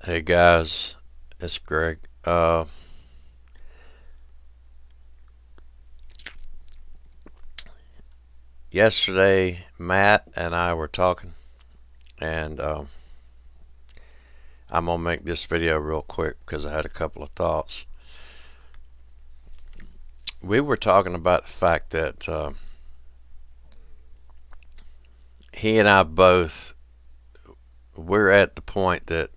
Hey guys, it's Greg. Yesterday, Matt and I were talking, and I'm gonna make this video real quick because I had a couple of thoughts. We were talking about the fact that he and I both we're at the point that,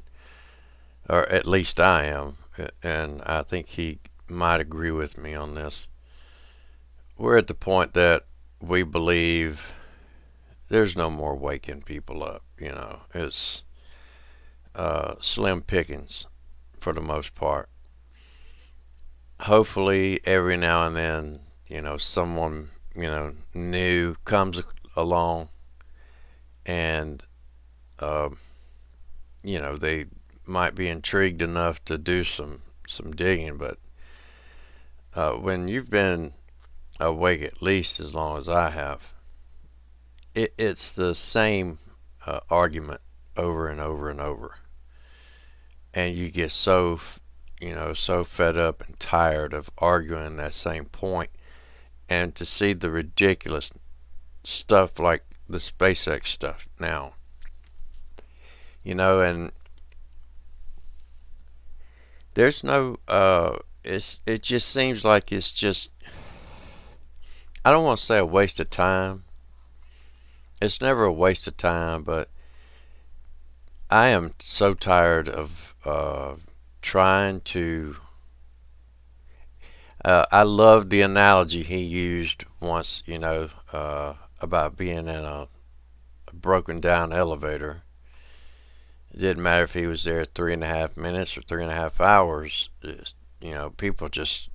or at least I am, and I think he might agree with me on this. We're at the point that we believe there's no more waking people up. It's slim pickings for the most part. Hopefully, every now and then, someone, new comes along and, uh, they might be intrigued enough to do some digging. But when you've been awake at least as long as I have, it's the same argument over and over and over. And you get so fed up and tired of arguing that same point, and to see the ridiculous stuff like the SpaceX stuff now, and there's no it just seems like it's just, I don't want to say a waste of time. It's never a waste of time, but I am so tired of trying to. I love the analogy he used once, about being in a broken down elevator. It didn't matter if he was there 3.5 minutes or 3.5 hours. People just,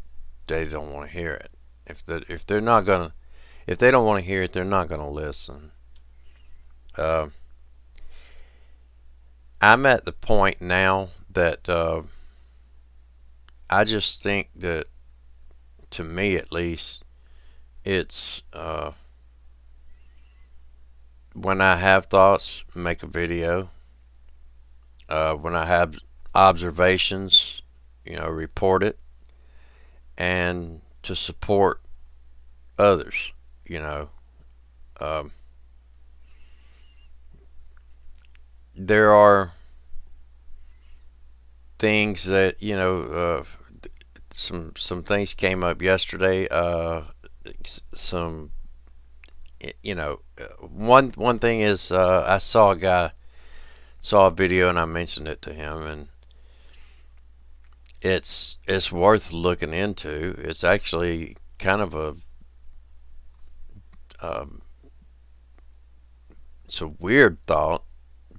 they don't want to hear it. If they don't want to hear it, they're not gonna listen. Uh, I'm at the point now that I just think that, to me at least, it's when I have thoughts, make a video. When I have observations, report it, and to support others. You know, um, there are things that some things came up yesterday. Some one thing is, I saw a video and I mentioned it to him, and it's worth looking into. It's actually kind of um, it's a weird thought,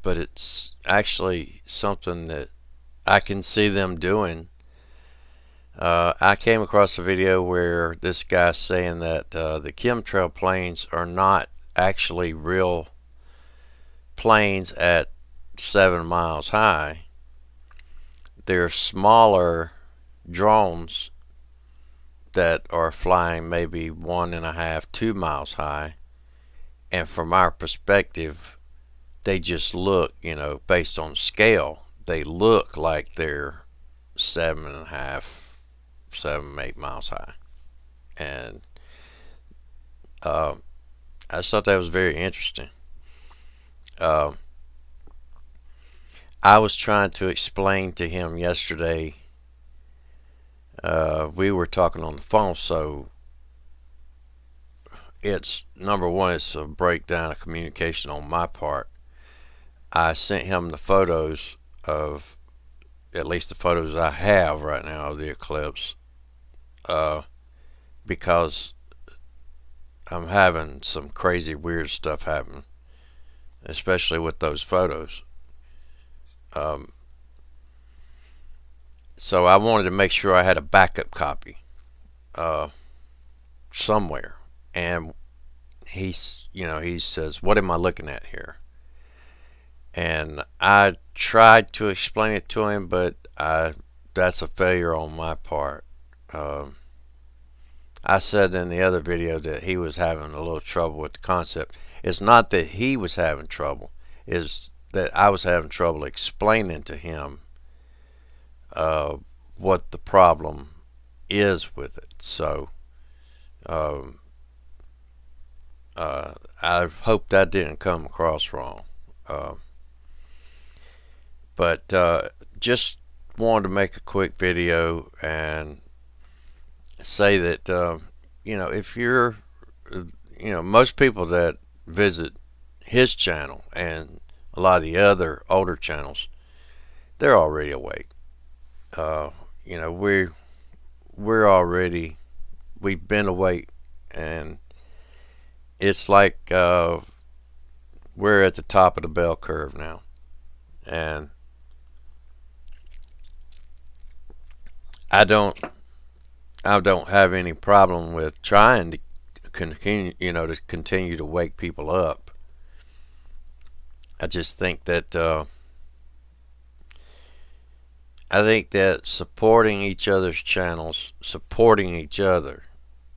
but it's actually something that I can see them doing. I came across a video where this guy's saying that the chemtrail planes are not actually real planes at 7 miles high. They're smaller drones that are flying maybe 1.5, 2 miles high. And from our perspective, they just look, based on scale, they look like they're 7.5, 7, 8 miles high. And uh, I just thought that was very interesting. Uh, I was trying to explain to him yesterday. We were talking on the phone, so it's number one, it's a breakdown of communication on my part. I sent him the photos of, at least the photos I have right now, of the eclipse, uh, because I'm having some crazy weird stuff happen, especially with those photos. Um, so I wanted to make sure I had a backup copy uh, somewhere. And he says, "What am I looking at here?" And I tried to explain it to him, but that's a failure on my part. Um, I said in the other video that he was having a little trouble with the concept. It's not that he was having trouble, it's that I was having trouble explaining to him uh, what the problem is with it. So um, I hope that didn't come across wrong. Uh, but just wanted to make a quick video and say that if you're most people that visit his channel and a lot of the other older channels, they're already awake. Uh, you know, we're already we've been awake, and it's like we're at the top of the bell curve now, and I don't I don't have any problem with trying to continue to wake people up. I just think that supporting each other's channels, supporting each other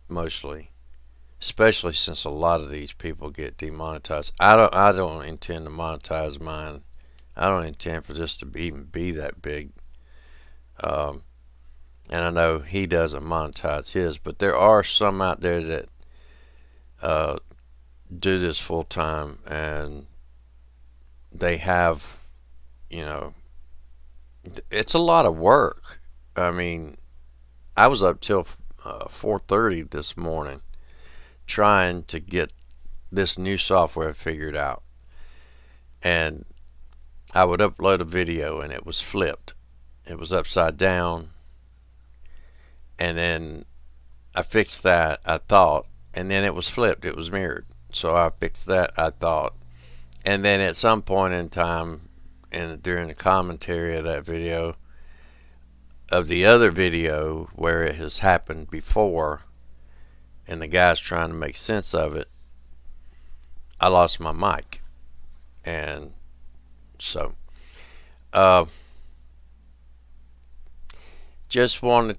mostly, especially since a lot of these people get demonetized. I don't intend to monetize mine. I don't intend for this to even be that big. Um, and I know he doesn't monetize his, but there are some out there that uh, do this full time, and they have, you know, it's a lot of work. I mean, I was up till 4:30 this morning trying to get this new software figured out, and I would upload a video and it was flipped. It was upside down, and then I fixed that, I thought, and then it was flipped. It was mirrored. So I fixed that, I thought, and then at some point in time, during the commentary of that video, of the other video where it has happened before, and the guy's trying to make sense of it, I lost my mic, and so uh, just wanted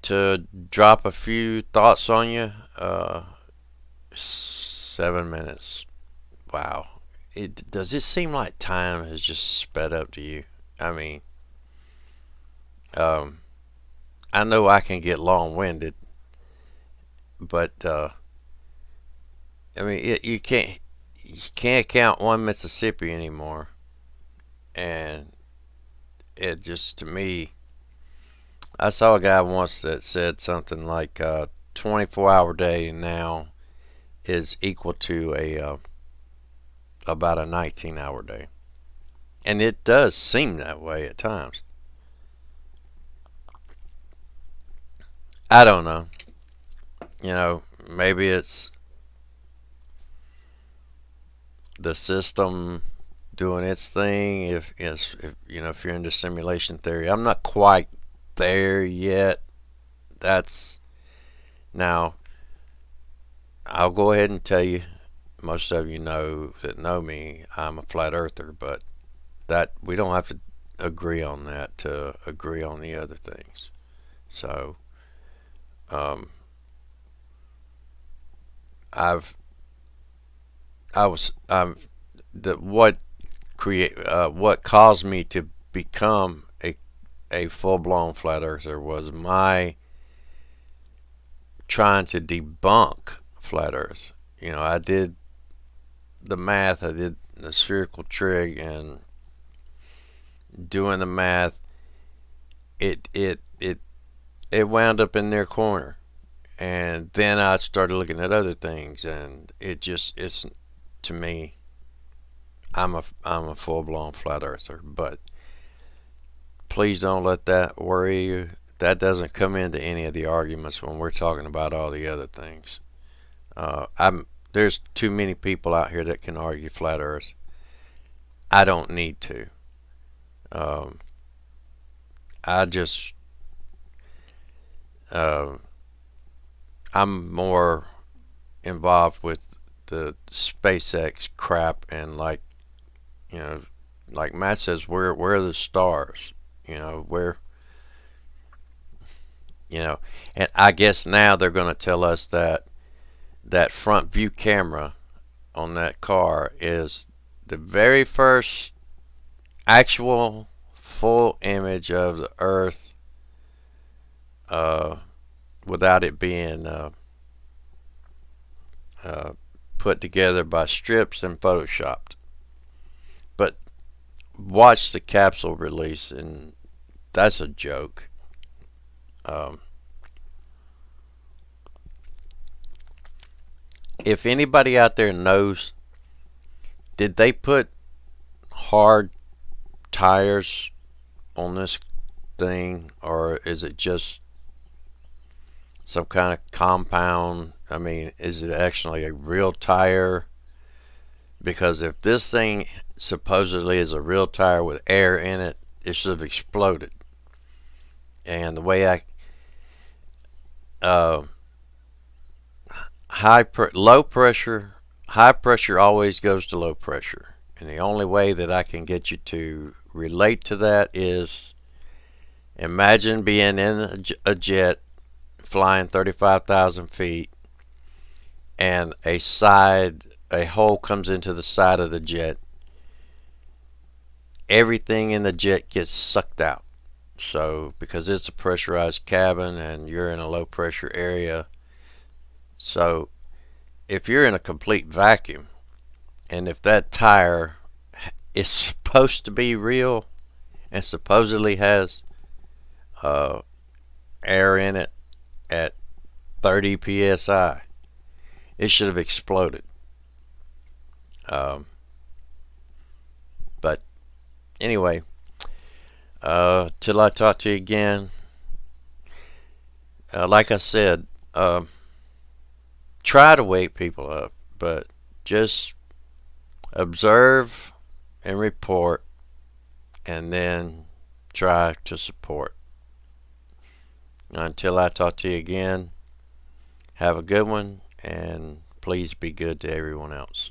to drop a few thoughts on you. 7 minutes. Wow. Does it seem like time has just sped up to you? I mean, um, I know I can get long-winded, but I mean, you can't count one Mississippi anymore, and it just, to me, I saw a guy once that said something like 24-hour day now is equal to about a 19-hour day, and it does seem that way at times. I don't know. Maybe it's the system doing its thing. If you're into simulation theory, I'm not quite there yet. That's Now, I'll go ahead and tell you, most of you know me, I'm a flat earther, but that we don't have to agree on that to agree on the other things. So, um, I've I was the what caused me to become a full blown flat earther was my trying to debunk flat Earth. I did the math, I did the spherical trig, and doing the math, it wound up in their corner. And then I started looking at other things, and it's to me, I'm a full blown flat earther. But please don't let that worry you. That doesn't come into any of the arguments when we're talking about all the other things. There's too many people out here that can argue flat Earth. I don't need to. Um, I just uh, I'm more involved with the SpaceX crap, and you know, like Matt says, where are the stars? Where and I guess now they're going to tell us that front view camera on that car is the very first actual full image of the Earth uh, without it being uh, put together by strips and photoshopped. But watch the capsule release, and that's a joke. Um, if anybody out there knows, did they put hard tires on this thing, or is it just some kind of compound? I mean, is it actually a real tire? Because if this thing supposedly is a real tire with air in it, it should have exploded. And the way uh, low pressure, high pressure always goes to low pressure. And the only way that I can get you to relate to that is imagine being in a jet flying 35,000 feet, and a hole comes into the side of the jet. Everything in the jet gets sucked out. So because it's a pressurized cabin and you're in a low pressure area, so if you're in a complete vacuum, and if that tire is supposed to be real and supposedly has uh, air in it at 30 psi, it should have exploded. Um, but anyway, till I talk to you again, like I said, try to wake people up, but just observe and report, and then try to support. Until I talk to you again, have a good one, and please be good to everyone else.